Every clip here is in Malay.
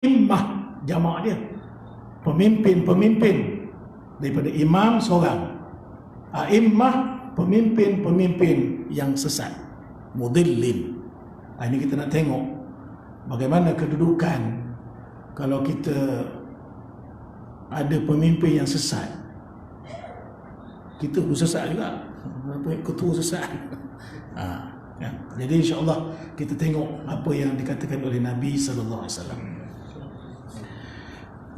Immah jamak dia, pemimpin-pemimpin. Daripada imam seorang, a'immah pemimpin-pemimpin yang sesat, mudillin. Ini kita nak tengok bagaimana kedudukan kalau kita ada pemimpin yang sesat. Kita pun sesat juga, ketua sesat. Kan? Jadi insya-Allah kita tengok apa yang dikatakan oleh Nabi sallallahu alaihi wasallam.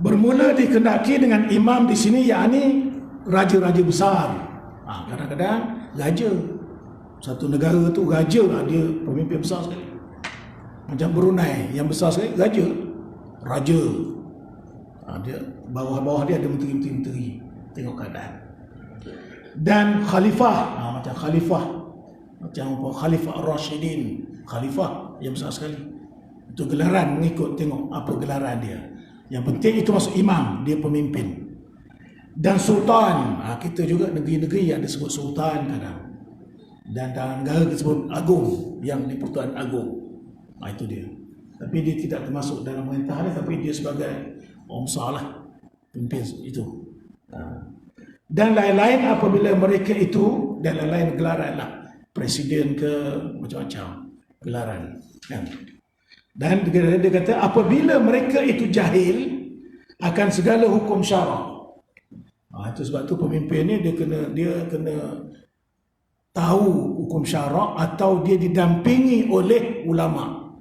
Bermula dikendaki dengan imam di sini, yakni raja-raja besar. Kadang-kadang raja satu negara tu, raja lah, dia pemimpin besar sekali. Macam Brunei yang besar sekali, raja. Dia bawah-bawah dia ada menteri-menteri. Tengok keadaan. Dan khalifah, macam khalifah, macam Khalifah Ar-Rashidin, khalifah yang besar sekali. Itu gelaran, mengikut tengok apa gelaran dia. Yang penting itu masuk imam, dia pemimpin. Dan sultan, kita juga negeri-negeri ada sebut sultan kadang. Dan dalam negara disebut agung, yang di Pertuan Agung. Itu dia. Tapi dia tidak termasuk dalam pemerintahan, tapi dia sebagai orang besar lah, pemimpin itu. Dan lain-lain apabila mereka itu, dan lain-lain gelaran lah, presiden ke macam-macam gelaran, kan? Dan dia kata apabila mereka itu jahil akan segala hukum syarak. Itu sebab tu pemimpin ni dia kena tahu hukum syarak atau dia didampingi oleh ulama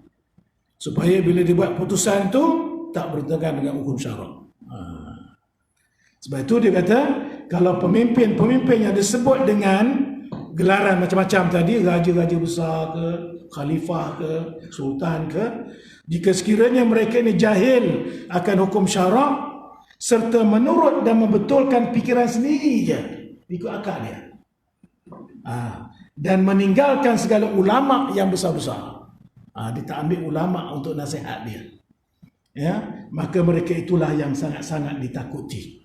supaya bila dia buat putusan tu tak bertentangan dengan hukum syarak. Sebab itu dia kata kalau pemimpin-pemimpin yang disebut dengan gelaran macam-macam tadi, raja-raja besar ke, khalifah ke, sultan ke, jika sekiranya mereka ini jahil akan hukum syarak serta menurut dan membetulkan fikiran sendiri je, ikut akal dia, dan meninggalkan segala ulama yang besar-besar, dia tak ambil ulama untuk nasihat dia, ya, maka mereka itulah yang sangat-sangat ditakuti.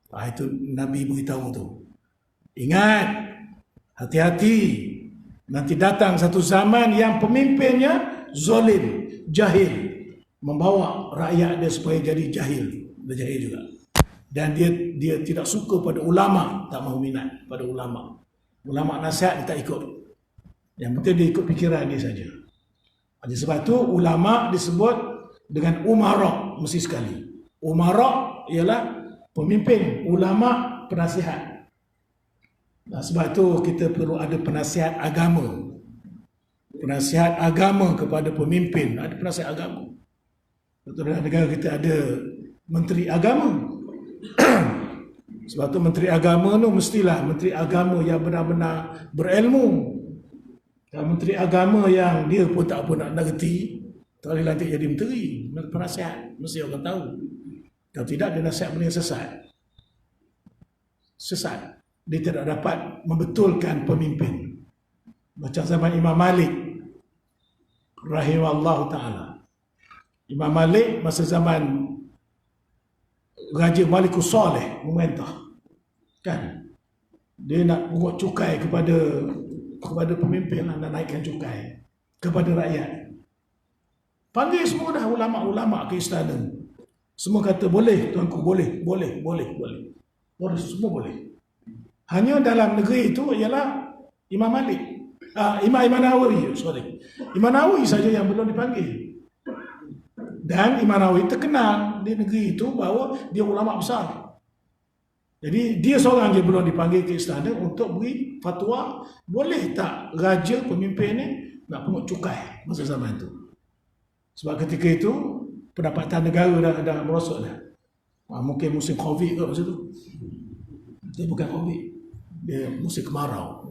Itu Nabi beritahu tu. Ingat, hati-hati, nanti datang satu zaman yang pemimpinnya zalim, jahil, membawa rakyat dia supaya jadi jahil, berjahil juga. Dan dia tidak suka pada ulama, tak mahu minat pada ulama. Ulama nasihat dia tak ikut. Yang penting dia ikut fikiran dia saja. Oleh sebab tu ulama disebut dengan umara mesti sekali. Umara ialah pemimpin, ulama penasihat. Sebab itu kita perlu ada penasihat agama. Penasihat agama kepada pemimpin. Ada penasihat agama. Betul, dalam negara kita ada menteri agama. Sebab itu menteri agama tu mestilah menteri agama yang benar-benar berilmu. Dan menteri agama yang dia pun tak apa nak ngerti, tak boleh lantik jadi menteri. Penasihat, mesti orang tahu. Kalau tidak, dia nasihat benda yang sesat. Dia tidak dapat membetulkan pemimpin. Macam zaman Imam Malik rahimahullah ta'ala. Imam Malik masa zaman Raja Malikus Saleh memerintah, kan, dia nak pungut cukai kepada pemimpin, nak naikkan cukai kepada rakyat. Panggil semua dah ulama-ulama ke istana. Semua kata boleh tuanku, boleh, semua boleh. Hanya dalam negeri itu ialah Imam Malik, Imam Nawawi, Imam Nawawi saja yang belum dipanggil. Dan Imam Nawawi terkenal di negeri itu bahawa dia ulama besar. Jadi dia seorang je belum dipanggil ke istana untuk beri fatwa boleh tak raja pemimpin ni nak pungut cukai masa zaman itu. Sebab ketika itu pendapatan negara dah merosot dah. Mungkin musim Covid ke masa tu. Dia bukan Covid, dia musim kemarau.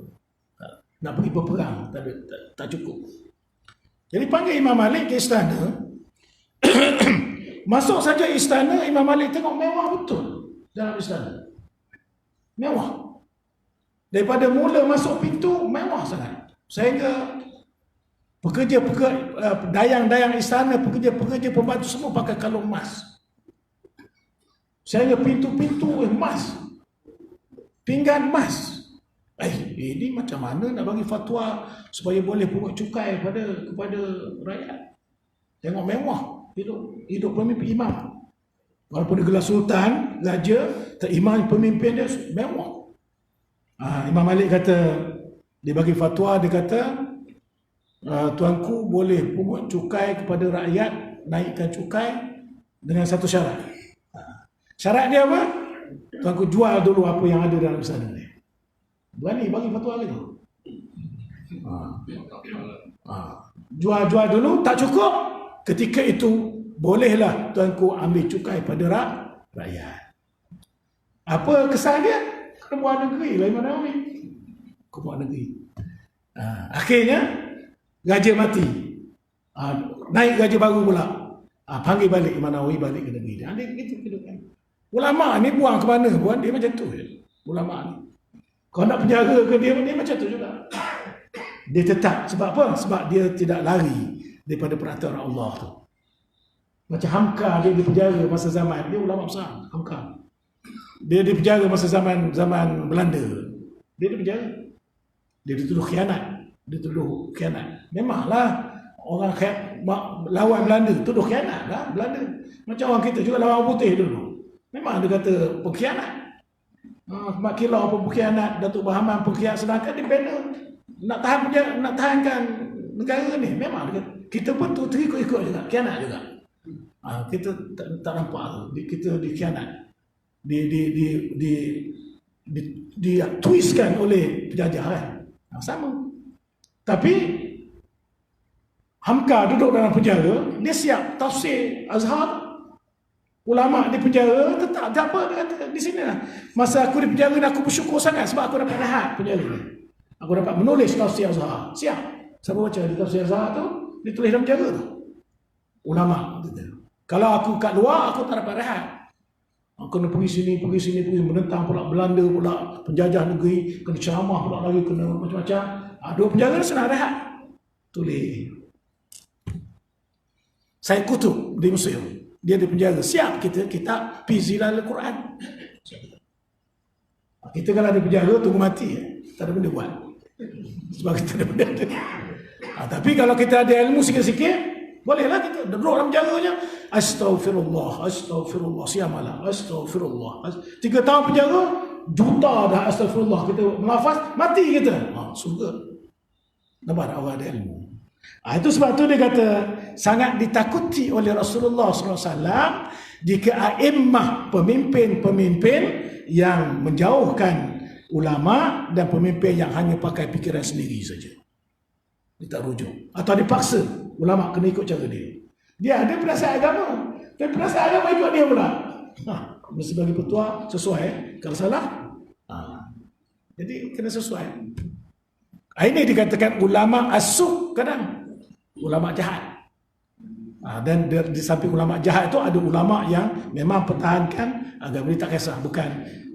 Nak pergi berperang tak cukup. Jadi panggil Imam Malik ke istana. Masuk saja istana, Imam Malik tengok mewah betul dalam istana. Mewah. Daripada mula masuk pintu, mewah sangat. Sehingga dayang-dayang istana, pekerja-pekerja pembantu semua pakai kalung emas. Sehingga pintu-pintu emas, pinggan emas. Ini macam mana nak bagi fatwa supaya boleh pungut cukai kepada rakyat? Tengok mewah. Hidup pemimpin imam. Walaupun dia gelar sultan, raja, imam pemimpin dia mewah. Imam Malik kata, dia bagi fatwa, dia kata, tuanku boleh pungut cukai kepada rakyat, naikkan cukai dengan satu syarat. Syarat dia apa? Tuanku jual dulu apa yang ada dalam sana ni. Berani bagi fatwa gitu. Jual dulu, tak cukup. Ketika itu bolehlah tuanku ambil cukai pada rakyat. Apa kesan dia? Kebuah negeri lain mana ni? Kebuah negeri. Akhirnya raja mati. Naik raja baru pula. Panggil balik Imam Nawawi balik ke negeri dia. Dia begitu kehidupan. Ulama ni buang ke mana? Buang dia macam tu je. Ulama ni. Kau nak penjara ke dia macam tu juga. Dia tetap. Sebab apa? Sebab dia tidak lari daripada peraturan Allah tu. Macam Hamka dia di penjara masa zaman, dia ulama besar, Hamka. Dia di penjara masa zaman Belanda. Dia di penjara. Dia dituduh khianat. Memanglah orang lawan Belanda tuduh khianat lah Belanda. Macam orang kita juga lawan putih dulu. Memang dia kata pengkhianat. Mak Kilau pun pengkhianat, Datuk Bahaman pengkhianat, sedangkan dia bina nak tahankan negara ni. Memang kita pun tu terikut-ikut juga, khianat juga. Kita tak nampak tu, kita dikhianat, twistkan oleh penjajah kan. Sama. Tapi Hamka duduk dalam penjara, dia siap tafsir Azhar. Ulama di penjara tetap tak apa, dia kata di sini lah. Masa aku di penjara aku bersyukur sangat sebab aku dapat rehat penjara ni. Aku dapat menulis tafsir Azhar. Siap. Siapa baca di tafsir Azhar tu, ditulis dalam penjara tu. Ulama kata. Kalau aku kat luar, aku tak dapat rehat. Aku kena pergi sini, menentang pula Belanda pula, penjajah negeri, kena ceramah pula lagi, kena macam-macam. Dua penjara senang rehat. Tulis. Said Qutb di Mesir. Dia di penjara. Siap kita pizilal Al-Quran. Kita kalau di penjara, tunggu mati. Tak ada benda buat. Sebab kita ada benda. Tapi kalau kita ada ilmu sikit-sikit, bolehlah kita duduk dalam penjaranya. Astaghfirullah. Siamalah. Astaghfirullah. 3 tahun penjara, juta dah astaghfirullah. Kita melafaz, mati kita. Surga. Nampak tak orang ada ilmu? Itu sebab tu dia kata, sangat ditakuti oleh Rasulullah SAW jika a'immah, pemimpin-pemimpin yang menjauhkan ulama dan pemimpin yang hanya pakai fikiran sendiri saja. Dia tak rujuk. Atau dipaksa ulama kena ikut cara dia. Dia ada penasihat agama. Dan penasihat agama ikut dia pula. Mesti bagi petua sesuai. Kalau salah, jadi kena sesuai. Ini dikatakan ulama asuk kadang. Ulama jahat. Dan di samping ulama jahat itu ada ulama yang memang pertahankan agama. Dia tak kisah.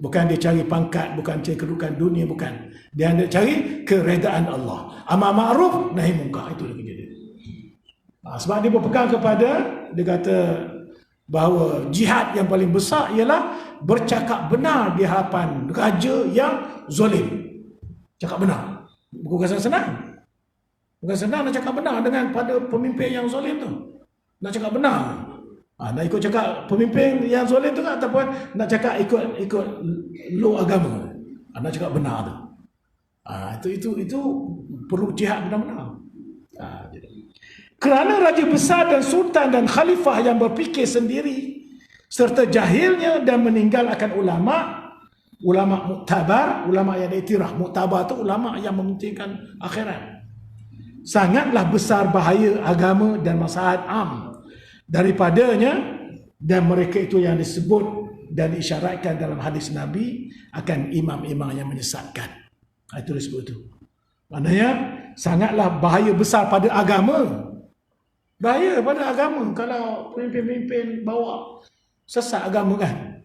Bukan dia cari pangkat, bukan cari kedudukan dunia, bukan. Dia nak cari keredaan Allah. Amar ma'ruf, nahi munkar. Itu dia kerja dia. Sebab dia berpegang kepada, dia kata bahawa jihad yang paling besar ialah bercakap benar di hadapan raja yang zalim. Cakap benar. Bukan senang. Bukan senang nak cakap benar dengan pada pemimpin yang zalim tu. Nak cakap benar. Nak ikut cakap pemimpin yang zalim tu kan, ataupun nak cakap ikut law agama. Nak cakap benar tu. Itu perlu jihad benar-benar. Kerana raja besar dan sultan dan khalifah yang berfikir sendiri serta jahilnya dan meninggalkan ulama muktabar, ulama yang diiktiraf. Muktabar tu ulama yang mementingkan akhirat. Sangatlah besar bahaya agama dan maslahat am daripadanya, dan mereka itu yang disebut dan diisyaratkan dalam hadis Nabi akan imam-imam yang menyesatkan. Itu disebut itu. Maknanya sangatlah bahaya besar pada agama. Bahaya pada agama kalau pemimpin-pemimpin bawa sesat agama kan.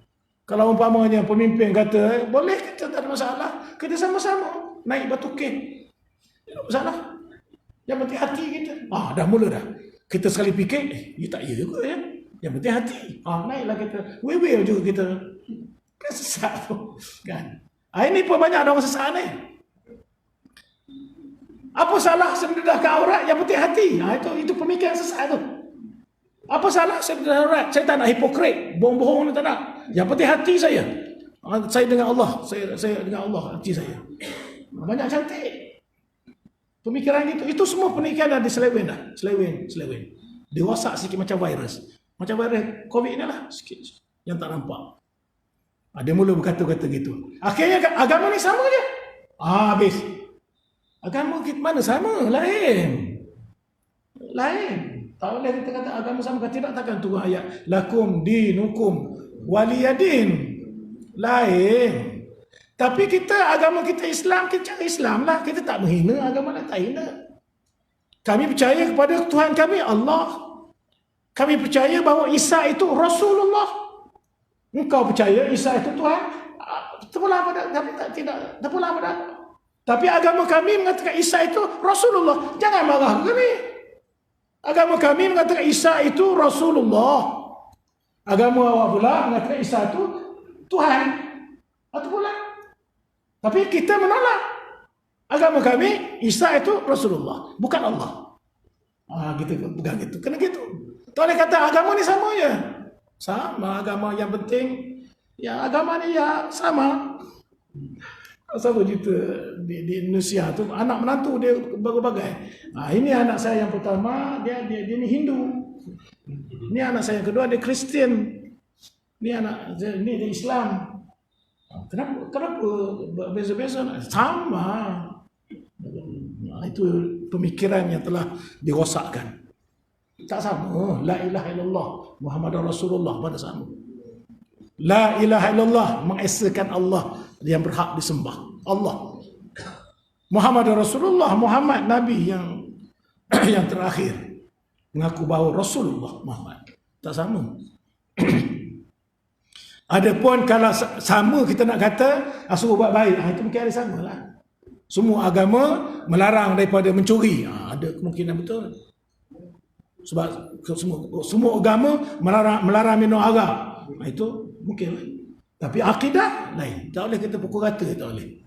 Kalau umpamanya pemimpin kata, boleh kita tak ada masalah, kita sama-sama naik batu kek. Tak ada masalah. Yang penting hati kita. Dah mula dah. Kita sekali fikir, dia tak iya juga ya. Yang penting hati. Naiklah kita. Will juga kita. Kan sesat tu. Kan. Ini pun banyak orang sesat ni. Apa salah sendedahkan aurat, yang penting hati. Itu pemikiran sesat tu. Apa salah saya berdarurat? Saya tak nak hipokrit, bohong-bohong ni tak nak. Yang penting hati saya. Saya dengan Allah, saya dengan Allah, hati saya. Banyak cantik. Pemikiran gitu, itu semua pemikiran dah diseleweng dah. Seleweng. Dirosak sikit macam virus. Macam virus COVID ni lah sikit yang tak nampak. Dia mula berkata-kata gitu. Akhirnya agama ni sama je. Habis. Agama kita mana sama? Lain. Tak boleh kita kata agama sama. Kalau tidak, takkan turun ayat lakum dinukum waliyadin. Lain. Tapi kita, agama kita Islam, kita cari Islam lah. Kita tak menghina agama lain, tak hina. Kami percaya kepada Tuhan kami, Allah. Kami percaya bahawa Isa itu Rasulullah. Engkau percaya Isa itu Tuhan? Terpulang pada kami, tidak terpulang pada. Tapi agama kami mengatakan Isa itu Rasulullah. Jangan marah kami. Agama kami mengatakan Isa itu Rasulullah. Agama awak pula mengatakan Isa itu Tuhan. Atau pula. Tapi kita menolak. Agama kami Isa itu Rasulullah, bukan Allah. Kita pegang itu. Kena gitu. Tak boleh kata agama ni sama je. Sama agama, yang penting ya agama ni ya sama. Sama cerita di Indonesia tu, anak menantu dia berbagai. Ini anak saya yang pertama, dia ni Hindu. Ini anak saya yang kedua, dia Kristian. Ini dia Islam. Kenapa beza-beza? Sama. Itu pemikiran yang telah dirosakkan. Tak sama. La ilaha illallah Muhammadur Rasulullah pada sama. La ilaha illallah mengesakan Allah yang berhak disembah, Allah. Muhammadur Rasulullah, Muhammad Nabi yang terakhir, mengaku bahawa Rasulullah Muhammad. Tak sama. Adapun kalau sama kita nak kata suruh buat baik, itu mungkin ada sama lah. Semua agama melarang daripada mencuri, ada kemungkinan betul. Sebab semua agama melarang minum arak, itu mungkin. Tapi akidah lain, tak boleh kita pukul rata, tak boleh.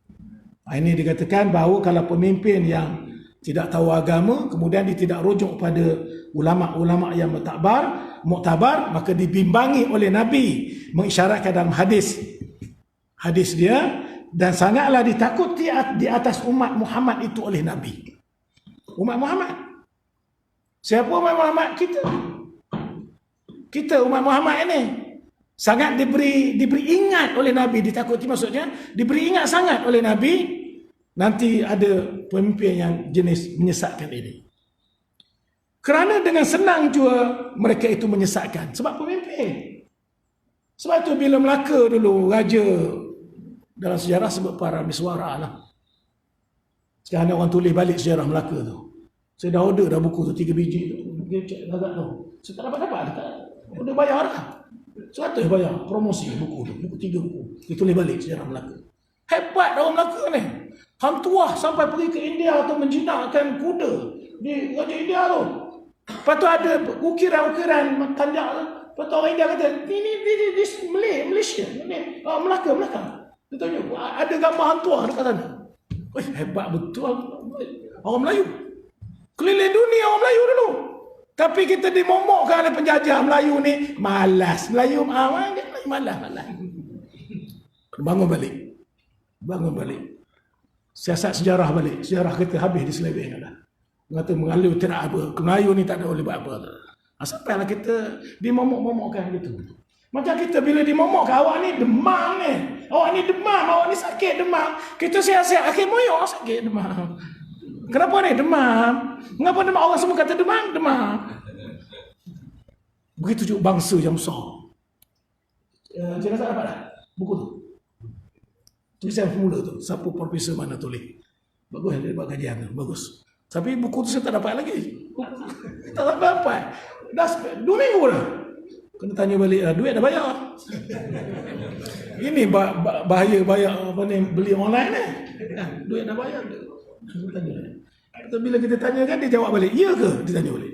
Ini dikatakan bahawa kalau pemimpin yang tidak tahu agama, kemudian dia tidak rujuk pada ulama-ulama yang muktabar, maka dibimbangi oleh Nabi mengisyaratkan dalam hadis dia, dan sangatlah ditakuti di atas umat Muhammad itu oleh Nabi. Umat Muhammad. Siapa umat Muhammad? Kita umat Muhammad ini sangat diberi ingat oleh Nabi, ditakuti maksudnya diberi ingat sangat oleh Nabi. Nanti ada pemimpin yang jenis menyesatkan ini. Kerana dengan senang juga mereka itu menyesatkan. Sebab pemimpin. Sebab itu bila Melaka dulu, raja dalam sejarah sebut para miswara lah. Sekarang orang tulis balik sejarah Melaka tu. Saya dah order dah buku tu 3 biji tu. Cek agak tu. Saya tak dapat. Order bayar lah. 100 bayar promosi buku tu. Buku 3 buku. Dia tulis balik sejarah Melaka. Hebat orang Melaka ni. Hang tuah sampai pergi ke India tu menjinakkan kuda di Raja India tu. Lepas tu ada ukiran-ukiran tanjak tu. Lepas tu orang India kata, ini Malaysia. Ini Melaka. Dia tanya, ada gambar hang tuah dekat sana. Hebat betul orang Melayu. Keliling dunia orang Melayu dulu. Tapi kita dimomokkan oleh penjajah Melayu ni. Malas. Melayu malas. Bangun balik. Siasat sejarah balik. Sejarah kita habis diseleweng dah. Mengata mengalir tidak apa. Melayu ni tak ada boleh buat apa. Sampailah kita dimomok-momokkan gitu. Macam kita bila dimomokkan, awak ni demam ni. Awak ni sakit demam. Kita siasat akhir moyok sakit demam. Kenapa ni demam? Mengapa demam? Orang semua kata demam. Begitu juga bangsa yang besar. Cik Nasar dapat tak buku tu? Tulisan formula tu, siapa profesor mana tulis. Bagus dia buat kajian tu, bagus. Tapi buku tu saya tak dapat lagi. Tak dapat. Dah 2 minggu dah. Kena tanya balik lah, duit dah bayar. Ini bahaya bayar apa ni, beli online ni. Duit dah bayar. Tanya. Bila kita tanya kan dia jawab balik, ya ke? Dia tanya balik.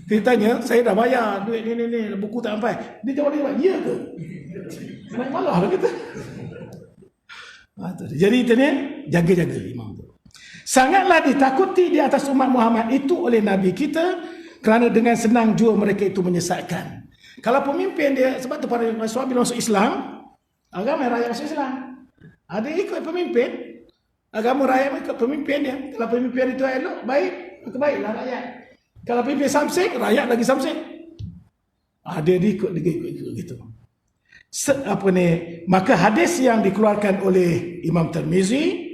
Kita tanya, saya dah bayar duit ni, buku tak sampai. Dia jawab, ya ke? Naik malah lah kita. Jadi itu ni, jaga-jaga imam tu. Sangatlah ditakuti di atas umat Muhammad itu oleh Nabi kita, kerana dengan senang jua mereka itu menyesatkan. Kalau pemimpin dia, sebab tu para sahabat bila masuk Islam, agama rakyat masuk Islam, ada ikut pemimpin, agama rakyat ikut pemimpin dia. Kalau pemimpin itu elok, baik, maka baiklah rakyat. Kalau pemimpin samsik, rakyat lagi samsik. Dia ikut gitu. Maka hadis yang dikeluarkan oleh Imam Tirmizi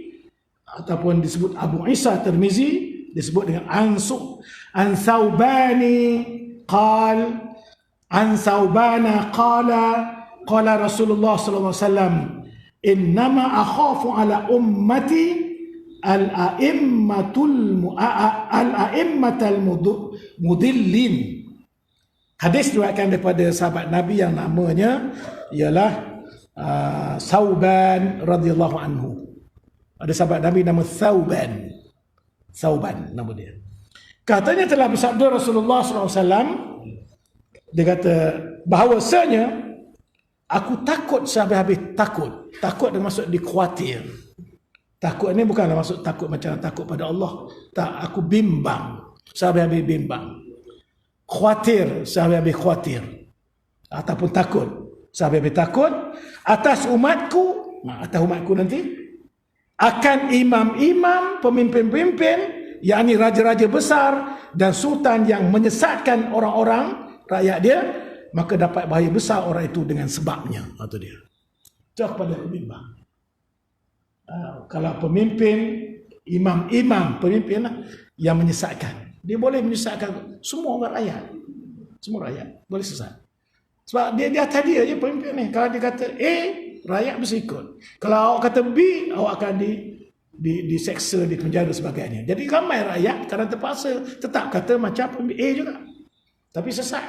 ataupun disebut Abu Isa Tirmizi disebut dengan an Thawbani qala Rasulullah sallallahu alaihi wasallam innama akhafu ala ummati al-a'immatal mudillin. Hadis diriwayatkan daripada sahabat Nabi yang namanya ialah Thawban radhiyallahu anhu. Ada sahabat Nabi nama Thawban nama dia. Katanya telah bersabda Rasulullah SAW, dia kata bahawasanya aku takut sehabis-habis takut. Takut dengan maksud dikhuatir. Takut ni bukanlah maksud takut macam takut pada Allah. Tak, aku bimbang. Sehabis-habis bimbang. Khuatir sehabis-habis khuatir. Ataupun takut. Sehabis-habis takut atas umatku nanti akan imam-imam, pemimpin-pemimpin, yakni raja-raja besar dan sultan yang menyesatkan orang-orang rakyat dia, maka dapat bahaya besar orang itu dengan sebabnya. Itu dia. Jauh pada bimbang. Kalau pemimpin, imam-imam, pemimpin yang menyesatkan, dia boleh menyesatkan semua orang rakyat. Semua rakyat boleh sesat. Sebab dia tadi aja pemimpin ni. Kalau dia kata A, rakyat mesti ikut. Kalau awak kata B, awak akan diseksa, dipenjara sebagainya. Jadi ramai rakyat kerana terpaksa tetap kata macam A juga. Tapi sesat.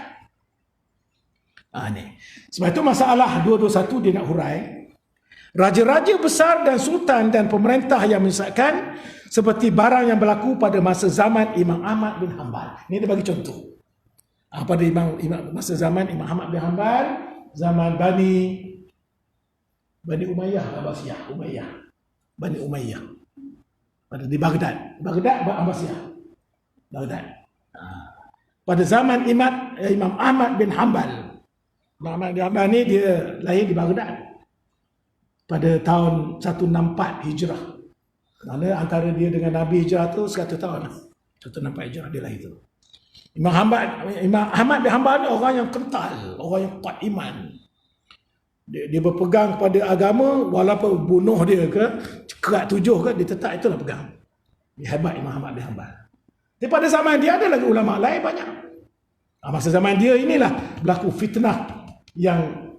Ni. Sebab itu masalah 221 dia nak hurai. Raja-raja besar dan sultan dan pemerintah yang menyesatkan seperti barang yang berlaku pada masa zaman Imam Ahmad bin Hanbal. Ini dia bagi contoh. Pada masa zaman Imam Ahmad bin Hanbal, zaman Bani Umayyah, Bani Umayyah. Di Baghdad Abbasiyah. Baghdad. Pada zaman Imam Ahmad bin Hanbal. Imam Ahmad bin Hanbal ni dia lahir di Baghdad pada tahun 164 Hijrah. Mana antara dia dengan Nabi Hijrah tu 100 tahun. 164 Hijrah dia lahir tu. Imam Ahmad bin Hanbal ni orang yang kental, orang yang kuat iman. Dia berpegang pada agama walaupun bunuh dia ke, kerat 7 ke, dia tetap itulah pegang. Dia hebat Imam Ahmad bin Hanbal. Tapi pada zaman dia ada lagi ulama lain banyak. Masa zaman dia inilah berlaku fitnah yang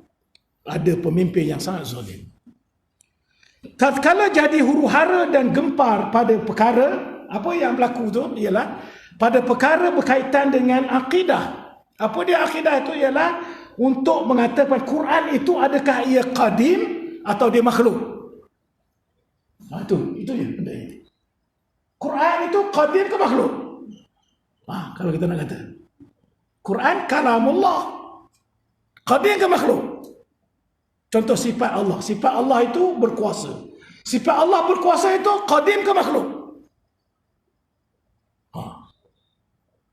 ada pemimpin yang sangat zalim. Tatkala jadi huru-hara dan gempar pada perkara, apa yang berlaku tu ialah pada perkara berkaitan dengan akidah. Apa dia akidah itu ialah untuk mengatakan Quran itu adakah ia qadim atau dia makhluk. Itu je benda ini. Quran itu qadim ke makhluk? Kalau kita nak kata Quran kalamullah, qadim ke makhluk? Contoh sifat Allah. Sifat Allah itu berkuasa. Sifat Allah berkuasa itu qadim ke makhluk?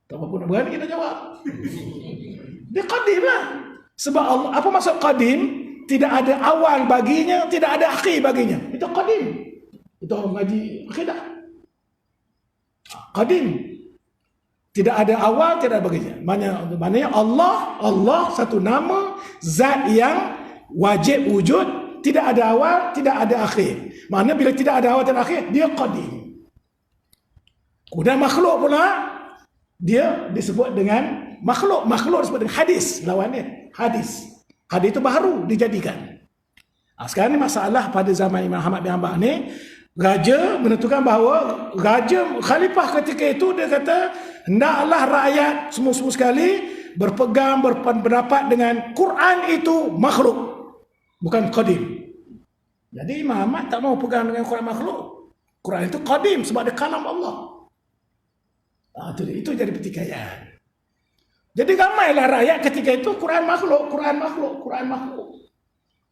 Tak apa pun nak berani kita jawab. Dia qadim lah. Sebab Allah, apa maksud qadim? Tidak ada awal baginya, tidak ada akhir baginya. Itu qadim. Itu orang mengaji akidah. Qadim. Tidak ada awal, tidak ada baginya. Maknanya Allah satu nama, zat yang wajib wujud, tidak ada awal, tidak ada akhir. Maknanya bila tidak ada awal dan akhir, dia qadim. Kemudian makhluk pula, dia disebut dengan makhluk. Makhluk disebut dengan hadis. Lawan dia hadis. Hadis itu baru dijadikan. Sekarang ni masalah pada zaman Imam Ahmad bin Hanbal ni, raja menentukan bahawa khalifah ketika itu dia kata hendaklah rakyat semua sekali berpegang berpendapat dengan Quran itu makhluk, bukan qadim. Jadi Imam Ahmad tak mau pegang dengan Quran makhluk. Quran itu qadim sebab dia kalam Allah. Itu jadi pertikaian. Jadi ramailah rakyat ketika itu Quran makhluk.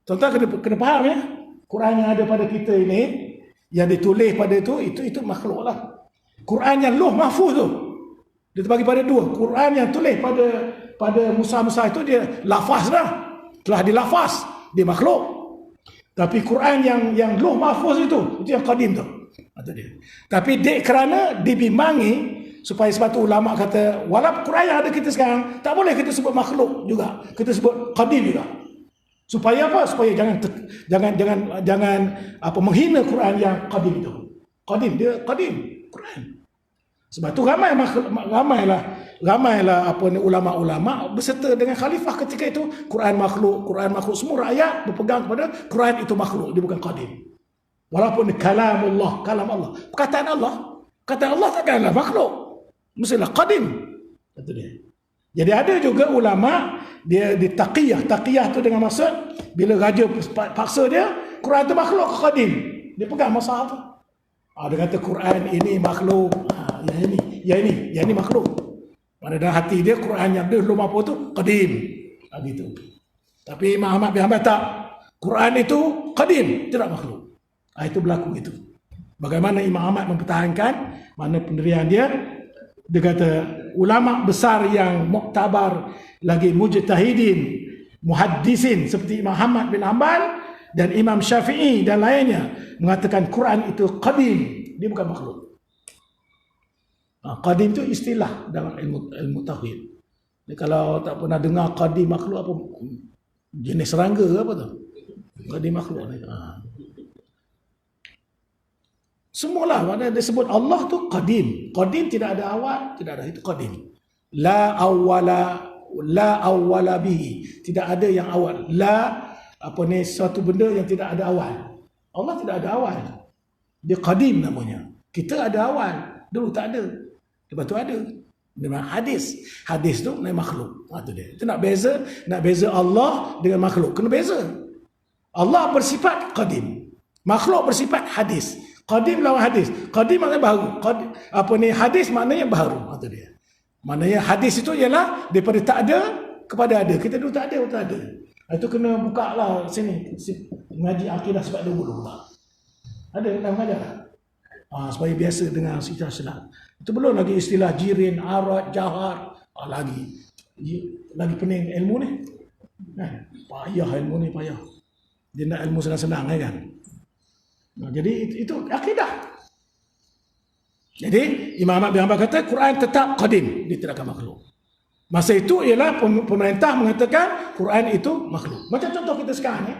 Tuan-tuan kena faham ya. Quran yang ada pada kita ini, yang ditulis pada itu makhluk lah. Quran yang Lauh Mahfuz tu, Dia terbagi pada dua. Quran yang tulis pada Musa itu dia lafaz dah. Telah dilafaz, dia makhluk. Tapi Quran yang Lauh Mahfuz itu yang qadim tu. Itu dia. Tapi kerana dibimbangi supaya sebab tu ulama kata walaupun Quran yang ada kita sekarang tak boleh kita sebut makhluk juga. Kita sebut qadim juga. Supaya apa? Supaya jangan menghina Quran yang qadim itu. Qadim dia qadim Quran. Sebab tu ramailah ulama-ulama berserta dengan khalifah ketika itu Quran makhluk semua rakyat berpegang kepada Quran itu makhluk, dia bukan qadim. Walaupun kalam Allah, perkataan Allah takkanlah makhluk, mestilah qadim. Kata dia. Jadi ada juga ulama dia di taqiyah tu dengan maksud bila raja paksa dia Quran itu makhluk ke qadim, dia pegang masalah tu. Dia kata Quran ini makhluk, yang ini makhluk. Pada dalam hati dia Quran yang dia belum apa tu qadim. Gitu. Tapi Imam Ahmad bin Hanbal tak. Quran itu qadim, tidak makhluk. Itu berlaku itu. Bagaimana Imam Ahmad mempertahankan mana pendirian dia? Dia kata ulama besar yang muktabar lagi mujtahidin, muhaddisin seperti Imam Ahmad bin Hanbal dan Imam Syafi'i dan lainnya mengatakan Quran itu qadim, dia bukan makhluk. Qadim itu istilah dalam ilmu tauhid. Kalau tak pernah dengar qadim makhluk apa jenis serangga ke apa tu? Qadim makhluk ni. Semualah mana dia sebut Allah tu qadim. Qadim tidak ada awal, tidak ada, itu qadim. La awwala bihi. Tidak ada yang awal. Suatu benda yang tidak ada awal. Allah tidak ada awal. Dia qadim namanya. Kita ada awal. Dulu tak ada. Lepas tu ada. Memang hadis. Hadis tu memang makhluk. Itu dia. Itu nak beza Allah dengan makhluk. Kena beza. Allah bersifat qadim. Makhluk bersifat hadis. Qadim lawan hadis. Qadim maknanya baru. Hadis maknanya baru. Itu dia. Maknanya hadis itu ialah daripada tak ada kepada ada. Kita dulu tak ada. Itu kena buka lah sini. Mengaji akidah sebab dulu lah. Ada nak mengajar lah. Supaya biasa dengan istilah. Itu belum lagi istilah jirin, arat, jahar. Lagi pening ilmu ni. Payah ilmu ni, payah. Dia nak ilmu senang-senang kan. Jadi itu akidah. Jadi Imam Ahmad bin Hanbal kata Quran tetap qadim, dia tidak akan makhluk. Masa itu ialah pemerintah mengatakan Quran itu makhluk. Macam contoh kita sekarang ni.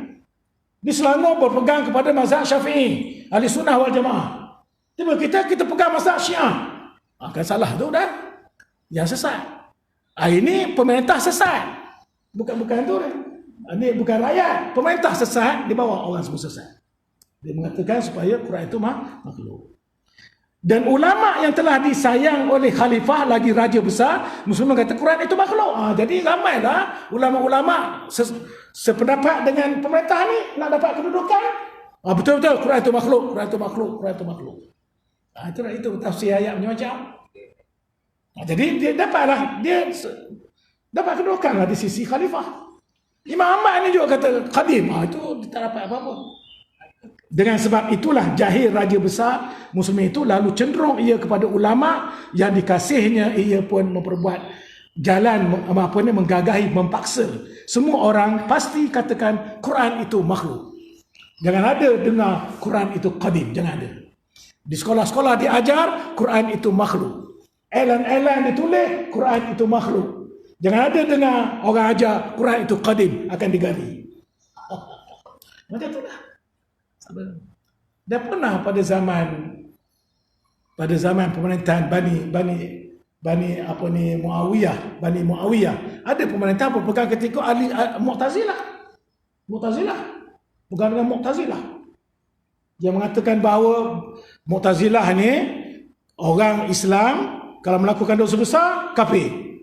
Di Selangor berpegang kepada mazhab Syafi'i, Ahli Sunnah wal Jamaah. Tiba kita pegang mazhab Syiah. Kan salah tu dah. Yang sesat. Ini pemerintah sesat. Bukan tu dah. Ini bukan rakyat. Pemerintah sesat dibawa orang semua sesat. Dia mengatakan supaya Quran itu makhluk. Dan ulama yang telah disayang oleh khalifah lagi raja besar Muslim kata Quran itu makhluk. Jadi ramailah ulama-ulama sependapat dengan pemerintah ni nak dapat kedudukan. Betul-betul Quran itu makhluk, Quran itu makhluk, Quran itu makhluk. Itu tafsir ayat macam-macam. Jadi dia dapat kedudukan lah di sisi khalifah. Imam Ahmad ni juga kata qadim. Itu tak dapat apa-apa. Dengan sebab itulah jahil raja besar Muslim itu lalu cenderung ia kepada ulama yang dikasihnya, ia pun memperbuat jalan menggagahi, memaksa semua orang pasti katakan Quran itu makhluk. Jangan ada dengar Quran itu qadim, jangan ada. Di sekolah-sekolah diajar Quran itu makhluk. Elan-elan ditulis Quran itu makhluk. Jangan ada dengar orang ajar Quran itu qadim, akan digali. Macam tu lah. Dah pernah pada zaman pemerintahan Bani Muawiyah ada pemerintah berpegang ketika ahli Mu'tazilah bukan dengan Mu'tazilah yang mengatakan bahawa Mu'tazilah ni orang Islam kalau melakukan dosa besar kafir,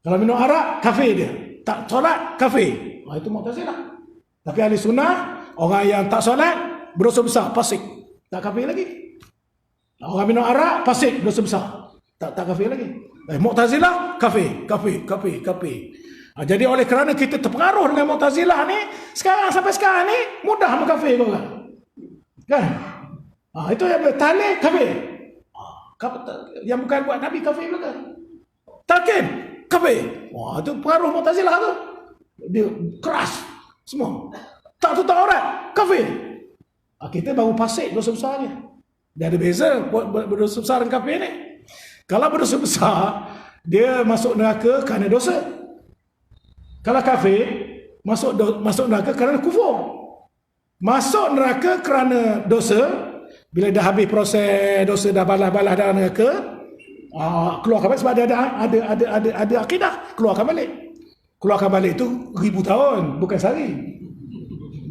kalau minum arak kafir, dia tak solat kafir. Itu Mu'tazilah. Tapi ahli sunnah orang yang tak solat berdosa besar, fasik, tak kafir lagi. Orang minum arak fasik, berdosa besar, tak kafir lagi. Mu'tazilah kafir. Jadi oleh kerana kita terpengaruh dengan Mu'tazilah ni, sampai sekarang ni mudah mengkafir orang. Kan? Itu yang tahlil kafir. yang bukan buat Nabi kafir juga. Talqin kafir. Wah, itu pengaruh Mu'tazilah tu. Dia keras semua. Tak tutup aurat, kafir. Kita baru pasik dosa besarnya. Dia ada beza berdosa besar dan kafir ni. Kalau berdosa besar, dia masuk neraka kerana dosa. Kalau kafir, masuk neraka kerana kufur. Masuk neraka kerana dosa, bila dah habis proses dosa, dah balas-balas dalam neraka, keluarkan balik sebab ada akidah, keluarkan balik itu 1000 tahun, bukan sehari.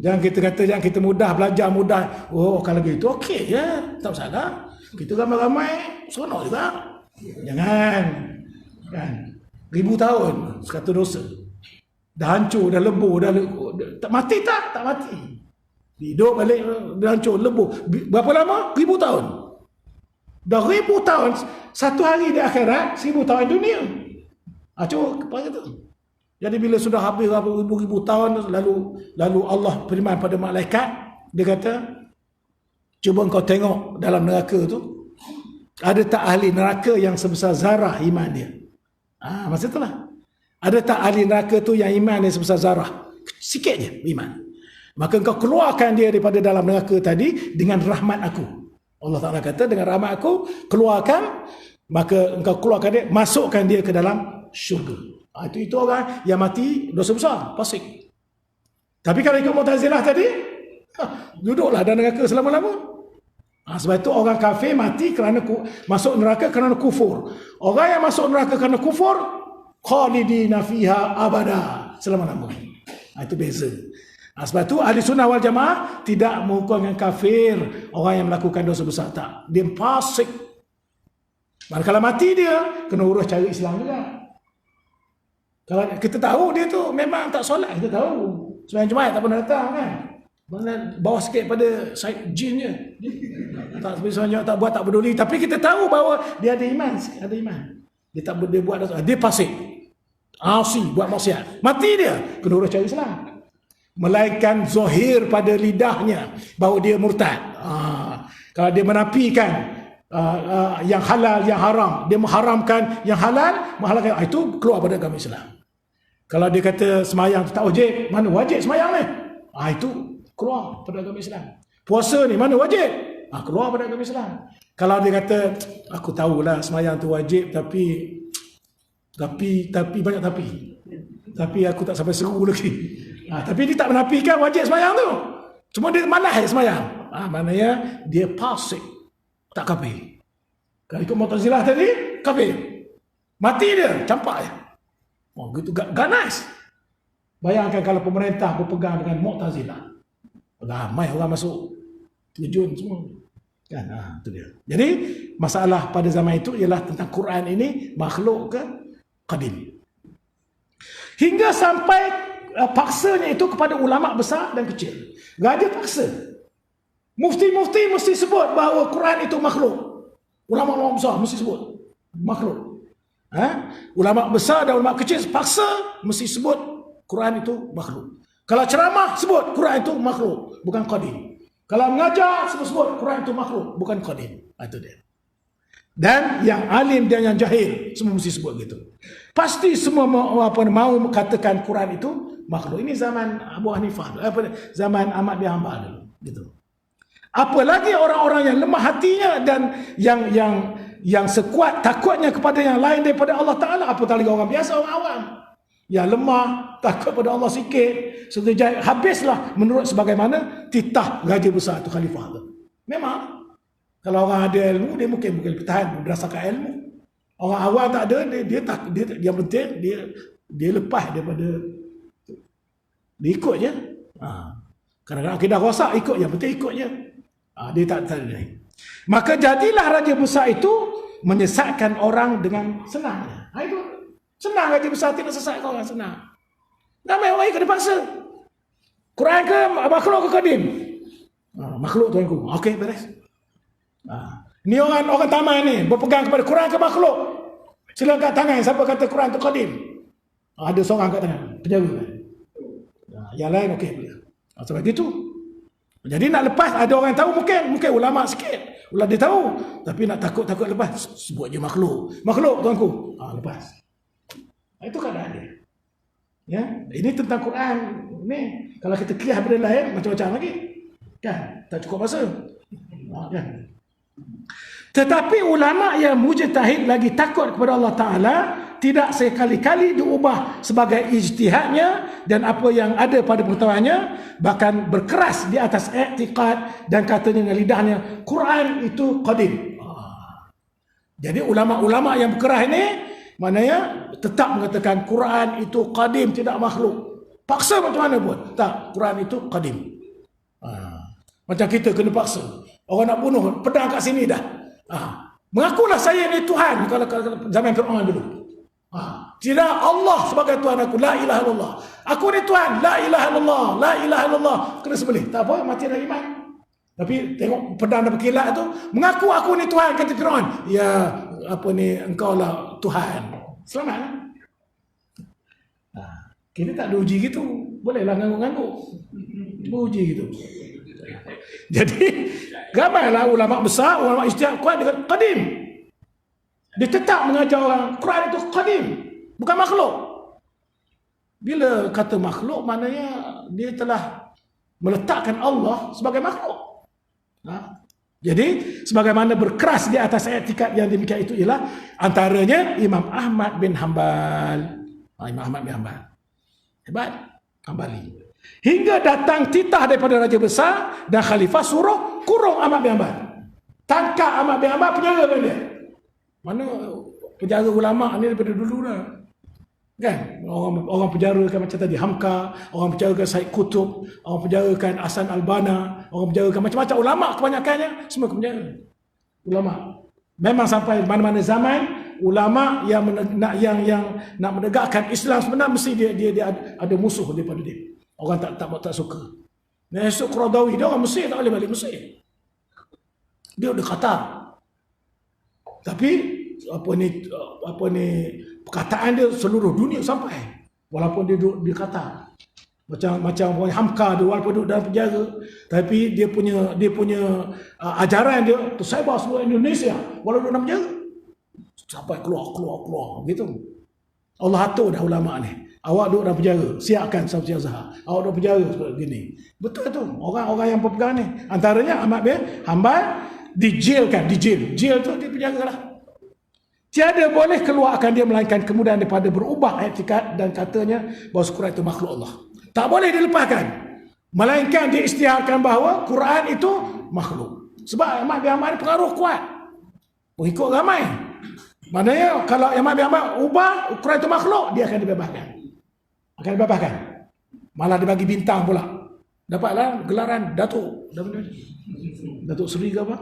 Jangan kita kata jangan kita mudah belajar, mudah. Oh, kalau gitu okey ya, tak masalah. Kita ramai-ramai seronok juga. Jangan. Kan? 1000 tahun sekata dosa. Dah hancur, dah lebur, tak mati tak? Tak mati. Hidup balik, dah hancur, lebur. Berapa lama? 1000 tahun. Dah 1000 tahun, satu hari di akhirat, 1000 tahun dunia. Cuba apa kata? Jadi bila sudah habis ribu-ribu tahun, lalu Allah firman pada malaikat, dia kata, cuba kau tengok dalam neraka tu, ada tak ahli neraka yang sebesar zarah iman dia? Masa itulah. Ada tak ahli neraka tu yang iman dia sebesar zarah? Sikit je iman. Maka engkau keluarkan dia daripada dalam neraka tadi dengan rahmat aku. Allah Ta'ala kata, dengan rahmat aku, keluarkan, maka engkau keluarkan dia, masukkan dia ke dalam syurga. Itu orang yang mati dosa besar, fasik. Tapi kalau ikut Mu'tazilah tadi, duduklah dalam neraka selama-lama. Sebab itu orang kafir mati kerana masuk neraka kerana kufur. Orang yang masuk neraka kerana kufur, khalidina fiha abada, selama-lama. Itu beza. Sebab itu ahli sunnah wal jamaah tidak menghukum dengan kafir orang yang melakukan dosa besar, tak. Dia fasik. Kalau mati dia, kena urus cara Islam juga. Kalau kita tahu dia tu memang tak solat, kita tahu. Sembahyang Jumaat tak pernah datang kan. Mana bawah sikit pada side jin je. Tak sebenarnya tak buat, tak peduli, tapi kita tahu bahawa dia ada iman, Dia tak dia buat dosa, dia fasik. Asi, buat maksiat. Mati dia, kena urus cara Islam. Melainkan zahir pada lidahnya bahawa dia murtad. Kalau dia menafikan yang halal, yang haram, dia mengharamkan yang halal, menghalalkan, itu keluar pada agama Islam. Kalau dia kata semayang tak wajib, mana wajib semayang ni? Itu keluar pada agama Islam. Puasa ni mana wajib? Keluar pada agama Islam. Kalau dia kata aku tahulah semayang tu wajib, tapi banyak tapi aku tak sampai seru lagi. Tapi dia tak menafikan wajib semayang tu, cuma dia malas semayang. Maknanya dia fasik, tak kafir. Kalau ikut Mu'tazilah tadi, kafir. Mati dia, campak je. Gitu ganas. Bayangkan kalau pemerintah berpegang dengan Mu'tazilah. Ramai orang masuk terjun semua. Kan? Itu dia. Jadi, masalah pada zaman itu ialah tentang Quran ini makhluk ke qadim. Hingga sampai paksanya itu kepada ulama besar dan kecil. Raja paksa. Mufti-mufti mesti sebut bahawa Quran itu makhluk. Ulama-ulama besar mesti sebut makhluk. Ulama besar dan ulama kecil paksa mesti sebut Quran itu makhluk. Kalau ceramah sebut Quran itu makhluk, bukan qadim. Kalau mengajar sebut Quran itu makhluk, bukan qadim. Itu dia. Dan yang alim dan yang jahil semua mesti sebut gitu. Pasti semua mau katakan Quran itu makhluk. Ini zaman Abu Hanifah, zaman Ahmad bin Hanbal dulu, gitu. Apalagi orang-orang yang lemah hatinya dan yang sekuat takutnya kepada yang lain daripada Allah Ta'ala. Apatah lagi orang biasa, orang awam yang lemah, takut pada Allah sikit, sekejap habislah menurut sebagaimana titah raja besar itu, khalifah itu. Memang kalau orang ada ilmu, dia mungkin bertahan berdasarkan ilmu. Orang awam tak ada, dia yang penting dia lepas daripada, dia ikut je. Kadang-kadang akidah rosak, ikut je, penting ikut je. Dia tak ada. Maka jadilah raja besar itu menyesatkan orang dengan senangnya. Itu senang raja besar tidak sesatkan orang, senang. Ramai orang ikut dipaksa. Quran ke makhluk ke qadim? Makhluk tuanku. Okey, beres. Ni orang taman ni berpegang kepada Quran ke makhluk. Sila angkat tangan siapa kata Quran tu qadim. Ada seorang angkat tangan, penjara. Yang lain okey. Sebab itu. Jadi nak lepas, ada orang yang tahu, mungkin ulama sikit. Ulah dia tahu, tapi nak takut-takut lepas, sebut je makhluk. Makhluk tuanku. Lepas. Itu keadaan dia. Ya, ini tentang Quran. Ini kalau kita kiyah benda lain macam-macam lagi. Kan? Tak cukup masa. Kan? Tetapi ulama yang mujtahid lagi takut kepada Allah Ta'ala tidak sekali-kali diubah sebagai ijtihadnya dan apa yang ada pada pengetahuannya, bahkan berkeras di atas i'tiqad dan katanya dengan lidahnya Quran itu qadim. Jadi ulama-ulama yang berkeras ini maknanya tetap mengatakan Quran itu qadim, tidak makhluk. Paksa macam mana pun tak, Quran itu qadim. Macam kita kena paksa, orang nak bunuh pedang kat sini dah. Mengakulah saya ni Tuhan kalau zaman Fir'aun dulu. Tidak, Allah sebagai Tuhan aku, la ilaha illallah. Aku ni Tuhan, la ilaha illallah, la ilaha illallah. Kena sembelih, tak apa, mati dah iman. Tapi tengok pedang dan berkilat tu, mengaku aku ni Tuhan, kata Fir'aun. Ya, apa ni, engkau lah Tuhan. Selamat lah. Kita tak ada uji gitu. Bolehlah ngangguk-ngangguk. Cuba uji gitu. Jadi, ramailah ulama besar, ulama ijtihad kuat dengan qadim. Dia tetap mengajar orang Quran itu qadim, bukan makhluk. Bila kata makhluk, maknanya dia telah meletakkan Allah sebagai makhluk. Jadi sebagaimana berkeras di atas i'tikad yang demikian itu ialah antaranya Imam Ahmad bin Hanbal. Imam Ahmad bin Hanbal hebat, Hanbali. Hingga datang titah daripada Raja Besar dan Khalifah suruh kurung Ahmad bin Hanbal. Tangkap Ahmad bin Hanbal, penjara dia. Mana penjara ulama ni daripada dulu dah. Kan? Orang penjarakan macam tadi Hamka, orang penjarakan Said Qutb, orang penjarakan Hasan Al-Banna, orang penjarakan macam-macam ulama, kebanyakannya semua ke penjara. Ulama. Memang sampai mana-mana zaman ulama yang nak menegakkan Islam sebenar mesti dia ada musuh daripada dia. Orang tak suka. Esok Qaradawi dia orang Mesir, tak boleh balik Mesir. Dia ada Qatar. Tapi apa ni perkataan dia seluruh dunia sampai, walaupun dia duduk di Qatar. Macam Hamka dia walaupun duduk dalam penjara, tapi dia punya ajaran dia tersebar seluruh Indonesia walaupun duduk dalam penjara. Sampai keluar gitu. Allah atur dah ulama ni. Awak duduk dalam penjara, siapkan Sabti Azhar. Awak duduk penjara seperti gini. Betul tu. Orang yang berpegang ni. Antaranya Ahmad bin Hanbal dijailkan, jail tu di penjara lah. Tiada boleh keluarkan dia melainkan kemudian daripada berubah i'tikad dan katanya bahawa Quran itu makhluk Allah. Tak boleh dilepaskan. Melainkan dia istiharkan bahawa Quran itu makhluk. Sebab Ahmad bin Hanbal pengaruh kuat. Pengikut ramai. Maknanya kalau Ahmad bin Hanbal ubah Quran itu makhluk, dia akan dibebaskan. Malah dibagi bintang pula. Dapatlah gelaran Datuk. Datuk Seri ke apa?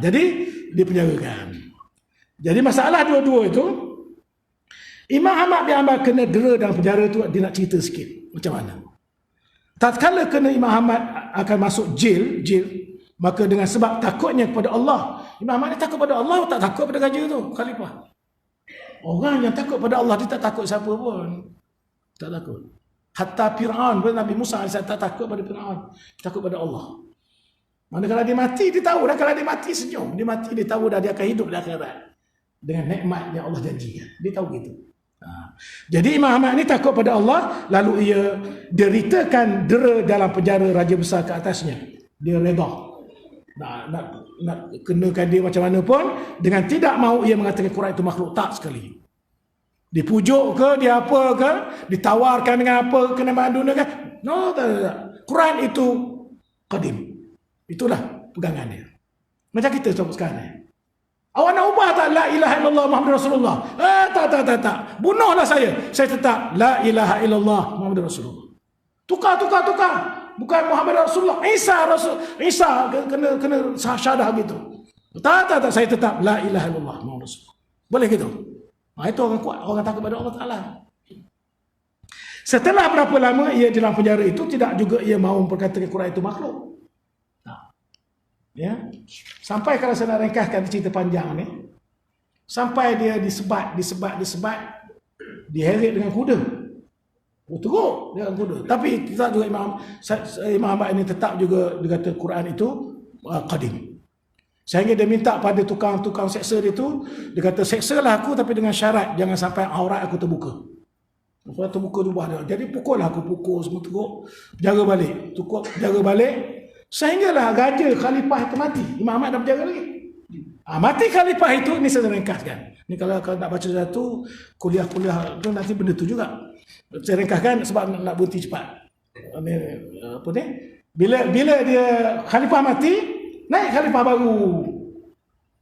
Jadi dipenjarakan. Jadi masalah dua-dua itu, Imam Ahmad bin Hanbal kena dera dalam penjara itu, dia nak cerita sikit macam mana. Tatkala kena Imam Ahmad akan masuk jail, maka dengan sebab takutnya kepada Allah, Imam Ahmad ni takut pada Allah, tak takut pada raja tu, khalifah. Orang yang takut pada Allah, dia tak takut siapa pun. Tak takut. Hatta Fir'aun pun, Nabi Musa AS tak takut pada Fir'aun, takut pada Allah. Mana kalau dia mati, dia tahu dah, kalau dia mati senyum. Dia mati, dia tahu dah dia akan hidup di akhirat dengan nikmat yang Allah janjikan. Dia tahu gitu. Jadi Imam Ahmad ni takut pada Allah, lalu ia deritakan dera dalam penjara Raja Besar ke atasnya. Dia redha. Nak kenakan dia macam mana pun, dengan tidak mahu ia mengatakan Quran itu makhluk, tak sekali. Dipujuk ke, dia apa ke, ditawarkan dengan apa, kena dunia ke. No, tak. Quran itu qadim. Itulah pegangan dia. Macam kita sekarang ni. Awak nak ubah tak la ilaha illallah Muhammad Rasulullah? Tak. Bunuhlah saya. Saya tetap la ilaha illallah Muhammad Rasulullah. Tukar. Bukan Muhammad Rasulullah. Isa kena syahadah gitu. Tak. Saya tetap la ilaha illallah Muhammad Rasulullah. Boleh gitu. Itu orang kuat. Orang takut pada Allah Ta'ala. Setelah berapa lama ia dalam penjara itu, tidak juga ia mahu memperkatakan Quran itu makhluk. Ya, sampai kalau saya nak ringkaskan cerita panjang ni, sampai dia disebat, diheret dengan kuda. Teruk dengan kuda. Tapi kita juga Imam Ahmad ini tetap juga dia kata Quran itu qadim. Sehingga dia minta pada tukang seksa dia tu, dia kata seksalah aku tapi dengan syarat jangan sampai aurat aku terbuka. Aurat terbuka tu buah dia. Jadi pukul semua teruk, jaga balik. Jaga balik. Sehinggalah raja khalifah itu mati. Imam Ahmad dah berjaga lagi. Mati khalifah itu, ni saya ringkaskan. Ni kalau nak baca satu kuliah-kuliah tu nanti benda tu juga. Saya ringkaskan sebab nak berhenti cepat. Bila dia khalifah mati, naik khalifah baru.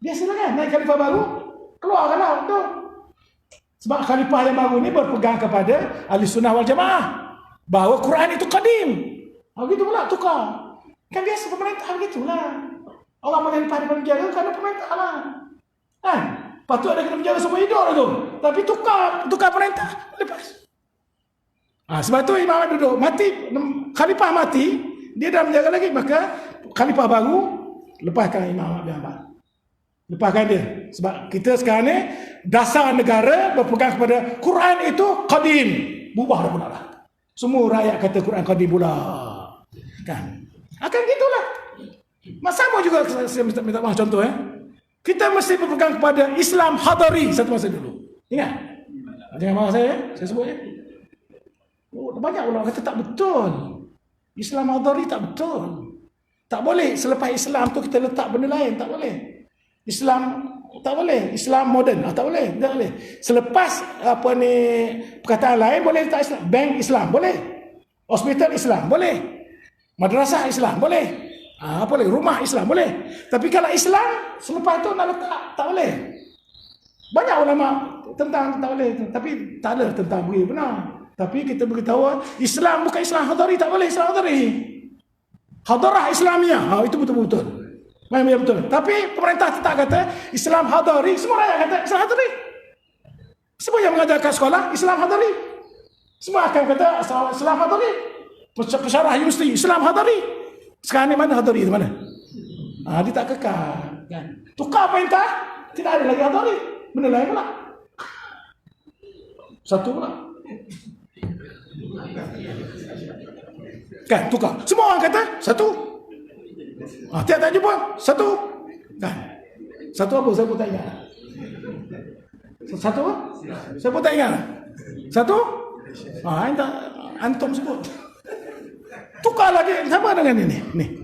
Biasalah kan, naik khalifah baru, keluarkanlah tu. Sebab khalifah yang baru ni berpegang kepada ahli sunnah wal jamaah bahawa Quran itu qadim. Begitu pula tukar. Kan biasa pemerintah begitulah. Orang boleh lepas daripada penjara kerana pemerintah lah. Kan? Patut ada kena penjara semua hidup tu. Tapi tukar pemerintah, lepas. Sebab tu Imam Ahmad duduk, mati, khalifah mati, dia dah menjaga lagi, maka khalifah baru lepaskan Imam Ahmad bin Hanbal. Lepaskan dia. Sebab kita sekarang ni dasar negara berpegang kepada Quran itu qadim. Bubah dah pula lah. Semua rakyat kata Quran qadim pula. Kan? Akan gitulah. Sama juga saya minta maaf contoh kita mesti berpegang kepada Islam hadari satu masa dulu. Ingat? Jangan marah saya sebut banyak ulama kata tak betul. Islam hadari tak betul. Tak boleh selepas Islam tu kita letak benda lain, tak boleh. Islam tak boleh, Islam moden tak boleh, tak boleh. Selepas perkataan lain boleh letak Islam, bank Islam boleh. Hospital Islam boleh. Madrasah Islam boleh. Boleh, rumah Islam boleh. Tapi kalau Islam selepas itu nak letak tak boleh. Banyak ulama tentang tak boleh, tapi tak ada tentang beri benar. Tapi kita beritahu Islam bukan Islam hadari, tak boleh Islam hadari. Hadarah Islamiyah, itu betul-betul. Memang betul. Tapi pemerintah tetap kata Islam hadari, semua rakyat kata Islam hadari. Semua yang mengajar kat sekolah Islam hadari. Semua akan kata Islam hadari. Pensyarah universiti Islam hadari. Sekarang ni mana hadari, mana? Dia tak kekal kan. Tukar perintah, tidak ada lagi hadari. Benda lain pula. Satu pula. Kan, tukar. Semua orang kata satu. Tiap-tiap jumpa satu. Kan. Satu apa? Saya pun tak ingat. Satu apa? Saya pun tak ingat. Satu? Antum sebut. Tukar lagi sama dengan ini. Nih.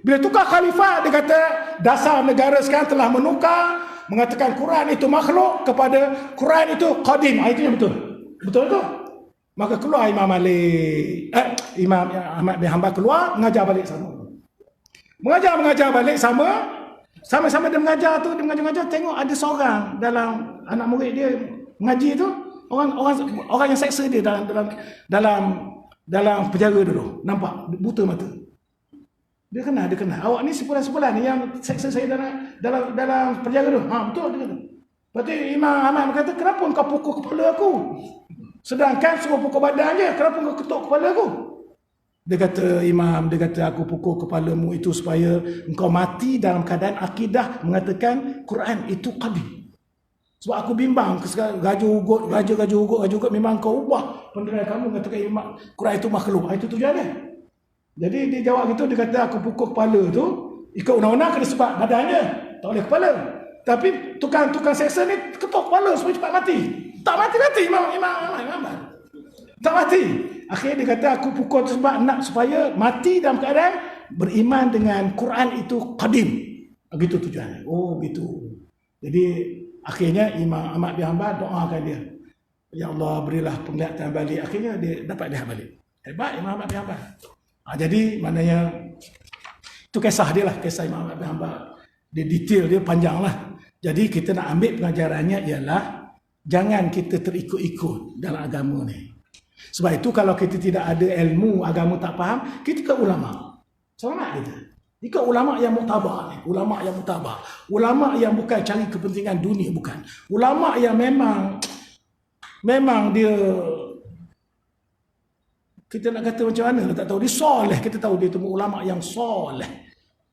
Bila tukar khalifah, dia kata dasar negara sekarang telah menukar, mengatakan Quran itu makhluk kepada Quran itu qadim. Itu yang betul. Betul tu. Maka keluar Imam Ahmad bin Hanbal keluar, mengajar balik sama. Mengajar balik sama-sama dia mengajar tu, dia mengajar tengok ada seorang dalam anak murid dia mengaji tu, orang yang seksa dia dalam penjara dulu, nampak buta mata. Dia kenal. Awak ni sebulan yang seksa saya dalam penjara tu. Betul dia kata. Lepas tu Imam Ahmad berkata, kenapa engkau pukul kepala aku? Sedangkan suruh pukul badan je, kenapa engkau ketuk kepala aku? Dia kata aku pukul kepalamu itu supaya engkau mati dalam keadaan akidah mengatakan Quran itu qadim. Sebab aku bimbang gaju ugut memang kau ubah penderai kamu mengatakan Quran itu makhluk. Itu tujuan dia. Jadi dia jawab gitu, dia kata aku pukul kepala tu ikut undang-undang kena sebab badannya, tak boleh kepala. Tapi tukang seksa ni ketuk kepala supaya cepat mati. Tak mati Imam tak mati. Akhirnya dia kata aku pukul sebab nak supaya mati dalam keadaan beriman dengan Quran itu qadim. Begitu tujuannya. Gitu. Jadi akhirnya Imam Ahmad bin Hanbal doakan dia. Ya Allah berilah penglihatan balik. Akhirnya dia dapat lihat balik. Hebat Imam Ahmad bin Hanbal. Jadi maknanya itu kisah dia lah, kisah Imam Ahmad bin Hanbal. Dia detail, dia panjang lah. Jadi kita nak ambil pengajarannya ialah jangan kita terikut-ikut dalam agama ni. Sebab itu kalau kita tidak ada ilmu agama tak faham, kita ke ulama. Selamat kita. Ikut ulama yang muktabar ni, ulama yang bukan cari kepentingan dunia, bukan. Ulama yang memang dia, kita nak kata macam mana, tak tahu, dia soleh, kita tahu dia tu ulama yang soleh.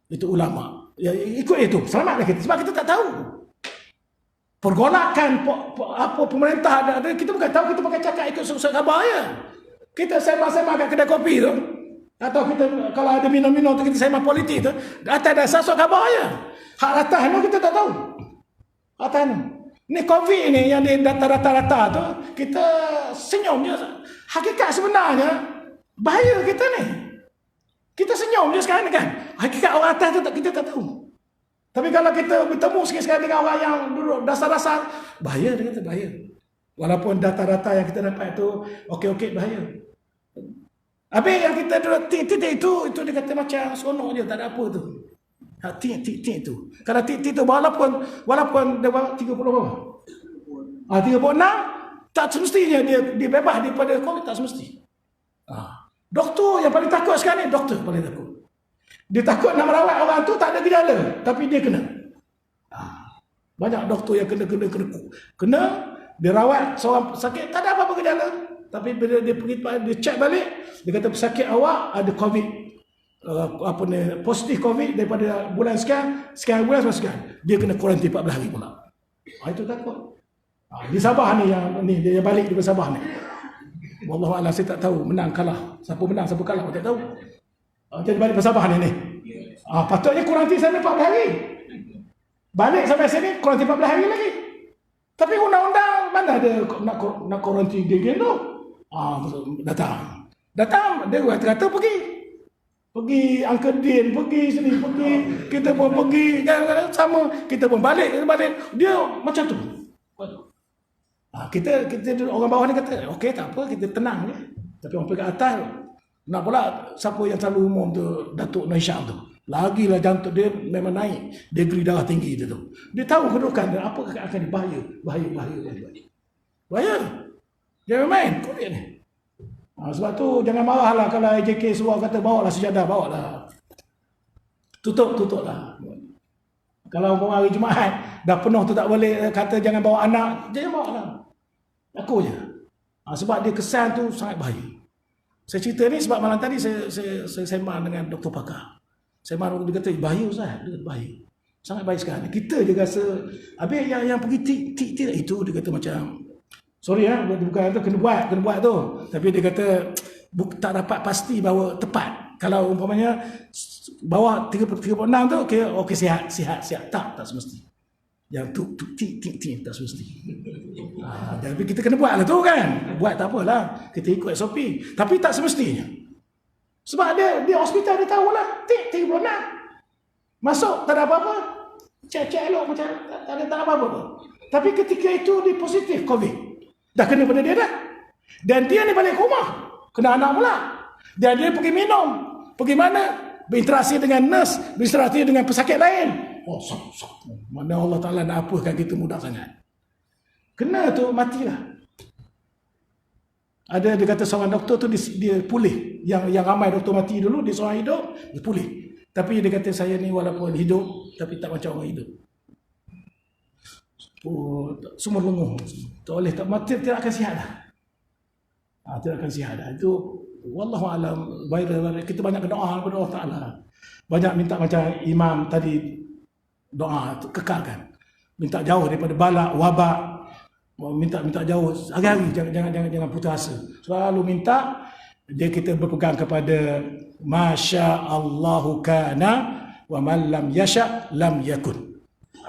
Itu ulama. Ya, ikut itu, selamatlah kita. Sebab kita tak tahu. Pergolakan apa pemerintah ada, kita bukan tahu, kita pakai cakap ikut surat khabar ya. Kita sembang-sembang kat kedai kopi tu. Atau kita kalau ada minum-minum tu kita sembang politik tu, atas dasar sok khabar je. Hak atas ni kita tak tahu. Atas ni. Ni COVID ni yang di rata-rata tu, kita senyum je. Hakikat sebenarnya bahaya kita ni. Kita senyum je sekarang ni kan. Hakikat orang atas tu kita tak tahu. Tapi kalau kita bertemu sekali-sekali dengan orang yang duduk dasar-dasar, bahaya dia kata, bahaya. Walaupun data-data yang kita dapat tu okey-okey, bahaya. Habis yang kita duduk titik itu dia kata macam seronok je, tak ada apa tu. Titik tu. Kalau titik tu walaupun dia 30 berapa? 36, tak semestinya dia bebas daripada COVID, tak semesti. Doktor yang paling takut sekarang ni, doktor paling takut. Dia takut nak merawat orang tu tak ada gejala, tapi dia kena. Banyak doktor yang kena dia rawat seorang sakit tak ada apa-apa gejala, tapi bila dia pergi dia check balik, dia kata pesakit awak ada COVID, positif COVID daripada bulan sekian bulan sampai sekian, dia kena kuarantin 14 hari pula. Itu takut. Di Sabah ni yang ni dia balik di Sabah ni. Wallahu a'lam, saya tak tahu menang kalah. Siapa menang siapa kalah tak tahu. Jadi balik ke Sabah ni. Patutnya kuarantin sana 14 hari. Balik sampai sini kuarantin 14 hari lagi. Tapi undang-undang mana ada nak kuarantin dia tu? Datang dia kata pergi Angkedin, pergi sini, pergi kita pun pergi sama, kita pun balik dia macam tu. Kita orang bawah ni kata okey tak apa, kita tenang je. Tapi orang pergi atas nak pula siapa yang selalu umum tu, Datuk Nur Hisham tu, lagilah jantung dia memang naik, degree darah tinggi dia tu. Dia tahu kedudukan dia, apa akan bahaya. Jangan main COVID ni. Sebab tu jangan marahlah kalau AJK suruh kata bawalah sejadah, bawalah. Tutuplah. Kalau orang hari Jumaat dah penuh tu tak boleh kata jangan bawa anak, jangan bawa lah. Aku je. Sebab dia kesan tu sangat bahaya. Saya cerita ni sebab malam tadi saya sembang dengan Dr. Pakar. Sembang dia kata bahaya Ustaz, dia kata bahaya. Sangat bahaya sekarang. Kita je rasa habis yang pergi tik itu dia kata macam sorry bukan tu kena buat tu. Tapi dia kata tak dapat pasti bahawa tepat. Kalau umpamanya bawah 36 tu okey sihat. Tak semesti. Yang tik tak semesti. Jadi kita kena buat lah tu kan. Buat tak apalah. Kita ikut SOP. Tapi tak semestinya. Sebab dia hospital dia tahulah tik 36. Masuk tak ada apa-apa. Cek elok macam tak ada apa-apa. Tapi ketika itu dia positif COVID. Dah kena pada dia dah. Dan dia ni balik rumah. Kena anak pula. Dan dia pergi minum. Pergi mana? Berinteraksi dengan nurse. Berinteraksi dengan pesakit lain. Mana Allah Ta'ala nak apakan kita mudah sangat. Kena tu matilah. Dia kata seorang doktor tu dia pulih. Yang ramai doktor mati dulu, dia seorang hidup, dia pulih. Tapi dia kata saya ni walaupun hidup, tapi tak macam orang hidup. Sumur lenguh. Tak boleh, mati tidak akan sihat dah. Tidak akan sihat dah. Itu wallahualam, kita banyak berdoa kepada Allah Ta'ala. Banyak minta macam imam tadi doa kekalkan. Minta jauh daripada balak, wabak. Minta jauh hari-hari, jangan putus asa. Selalu minta kita berpegang kepada masya Allahu kana wa man lam yasha lam yakun.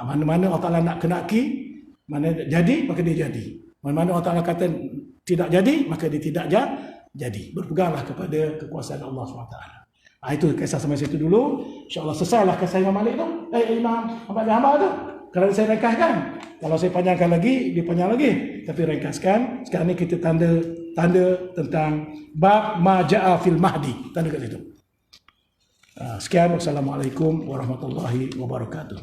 Mana-mana Allah Ta'ala nak kenaki, mana jadi maka dia jadi. Mana-mana Allah Ta'ala kata tidak jadi maka dia tidak jadi. Berpeganglah kepada kekuasaan Allah SWT. Itu kisah sampai situ dulu. InsyaAllah selesailah kisah Imam Malik tu. Imam Ahmad bin Hanbal tu. Kalau saya ringkaskan, kalau saya panjangkan lagi, dia panjang lagi. Tapi ringkaskan, sekarang ni kita tanda tentang bab ma ja'a fil mahdi. Tanda kat situ. Sekian, wassalamualaikum warahmatullahi wabarakatuh.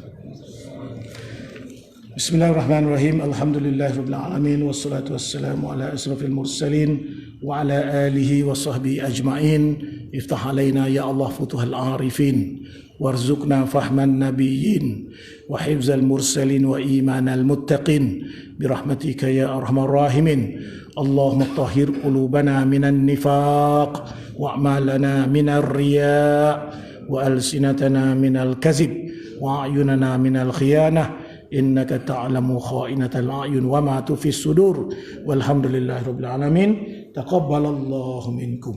Bismillahirrahmanirrahim. Alhamdulillahirabbil alamin wassalatu wassalamu ala asrafil mursalin wa ala alihi wa sahbihi ajma'in. Iftah alaina ya Allah futuhal arifin warzuqna fahman nabiyyin wa hifzal mursalin wa imanal muttaqin birahmatika ya arhamar rahimin. Allahumma tahhir qulubana minan nifaq wa a'malana minar riya wa alsinatana minal kazib wa a'yunana minal khiyanah. Innaka ta'lamu kha'inatal a'yun wa ma tufi sudur. Walhamdulillahi rabbil alamin. Taqabbalallahu minkum.